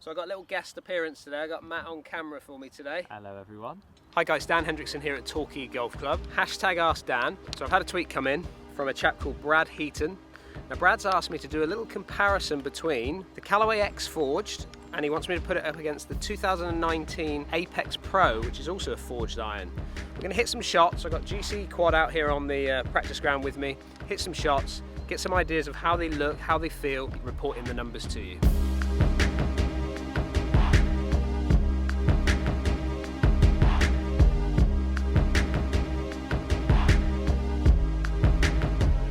So I got a little guest appearance today. I got Matt on camera for me today. Hello everyone. Hi guys, Dan Hendriksen here at Torquay Golf Club. Hashtag AskDan. So I've had a tweet come in from a chap called Brad Heaton. Now Brad's asked me to do a little comparison between the Callaway X Forged, and he wants me to put it up against the 2019 Apex Pro, which is also a forged iron. We're going to hit some shots. I've got GC Quad out here on the practice ground with me. Hit some shots, get some ideas of how they look, how they feel, reporting the numbers to you.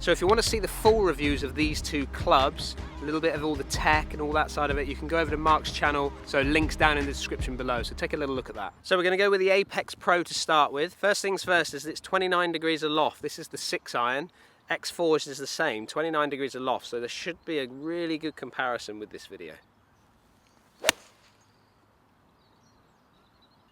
So if you want to see the full reviews of these two clubs, a little bit of all the tech and all that side of it, you can go over to Mark's channel, so links down in the description below, so take a little look at that. So we're going to go with the Apex Pro to start with. First things first is it's 29 degrees aloft. This is the 6 iron. X Forged is the same, 29 degrees aloft, so there should be a really good comparison with this video.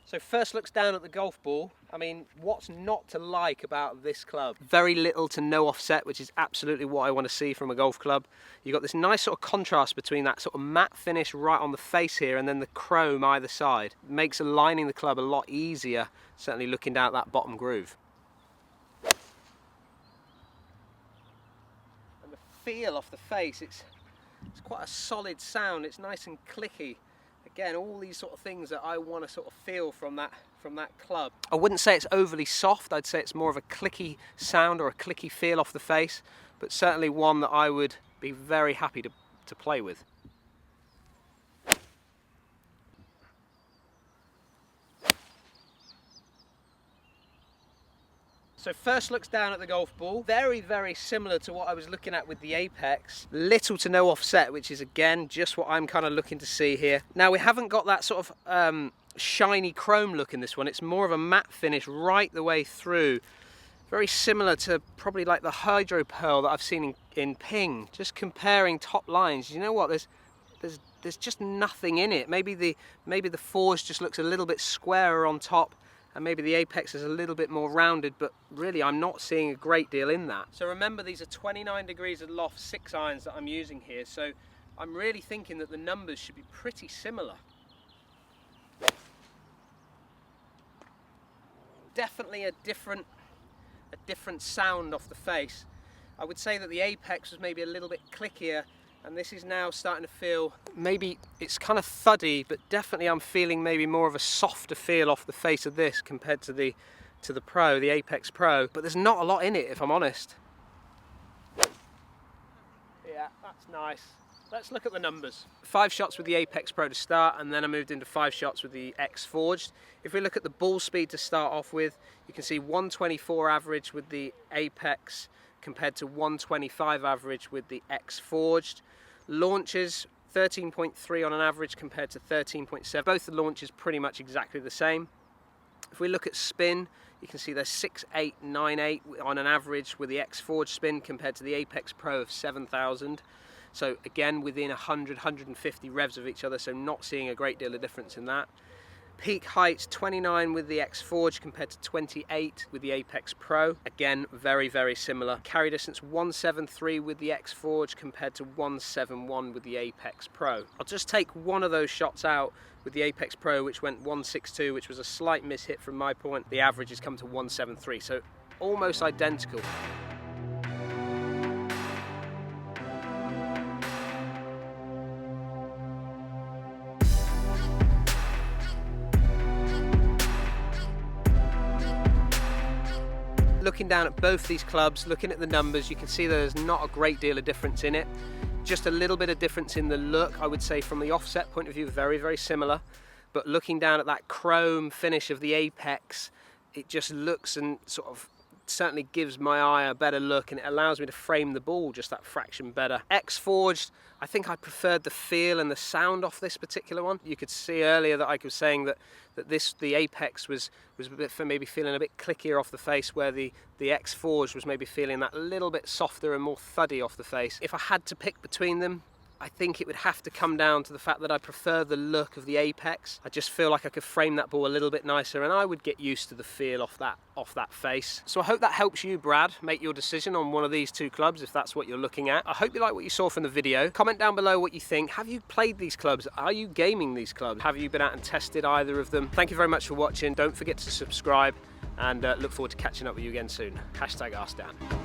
So first looks down at the golf ball. I mean, what's not to like about this club? Very little to no offset, which is absolutely what I want to see from a golf club. You've got this nice sort of contrast between that sort of matte finish right on the face here and then the chrome either side. It makes aligning the club a lot easier, certainly looking down at that bottom groove. And the feel off the face, it's quite a solid sound. It's nice and clicky. Again, all these sort of things that I want to sort of feel from that club. I wouldn't say it's overly soft. I'd say it's more of a clicky sound or a clicky feel off the face, but certainly one that I would be very happy to play with. So first looks down at the golf ball, very, very similar to what I was looking at with the Apex. Little to no offset, which is again, just what I'm kind of looking to see here. Now we haven't got that sort of shiny chrome look in this one. It's more of a matte finish right the way through. Very similar to probably like the Hydro Pearl that I've seen in Ping. Just comparing top lines, you know what, there's just nothing in it. Maybe the Forge just looks a little bit squarer on top, and maybe the Apex is a little bit more rounded, but really I'm not seeing a great deal in that. So remember, these are 29 degrees aloft 6 irons that I'm using here, so I'm really thinking that the numbers should be pretty similar. Definitely a different sound off the face. I would say that the Apex was maybe a little bit clickier, and this is now starting to feel, maybe it's kind of thuddy, but definitely I'm feeling maybe more of a softer feel off the face of this compared to the Pro, the Apex Pro. But there's not a lot in it, if I'm honest. Yeah, that's nice. Let's look at the numbers. 5 shots with the Apex Pro to start, and then I moved into 5 shots with the X Forged. If we look at the ball speed to start off with, you can see 124 average with the Apex compared to 125 average with the X Forged. Launches 13.3 on an average compared to 13.7. Both the launches pretty much exactly the same. If we look at spin, you can see they're 6.898 on an average with the X Forged spin compared to the Apex Pro of 7,000. So again, within 100, 150 revs of each other, so not seeing a great deal of difference in that. Peak height 29 with the X Forge compared to 28 with the Apex Pro. Again, very, very similar. Carry distance 173 with the X Forge compared to 171 with the Apex Pro. I'll just take one of those shots out with the Apex Pro, which went 162, which was a slight mishit from my point. The average has come to 173, so almost identical. Looking down at both these clubs, looking at the numbers, you can see there's not a great deal of difference in it. Just a little bit of difference in the look, I would say from the offset point of view, very, very similar. But looking down at that chrome finish of the Apex, it just looks and sort of certainly gives my eye a better look, and it allows me to frame the ball just that fraction better. X Forged, I think I preferred the feel and the sound off this particular one. You could see earlier that I was saying that the Apex was a bit, maybe feeling a bit clickier off the face, where the X Forged was maybe feeling that little bit softer and more thuddy off the face. If I had to pick between them, I think it would have to come down to the fact that I prefer the look of the apex. I just feel like I could frame that ball a little bit nicer, and I would get used to the feel off that face. So I hope that helps you, Brad, make your decision on one of these two clubs if that's what you're looking at. I hope you like what you saw from the video. Comment down below what you think. Have you played these clubs? Are you gaming these clubs? Have you been out and tested either of them? Thank you very much for watching. Don't forget to subscribe, and look forward to catching up with you again soon. #AskDan.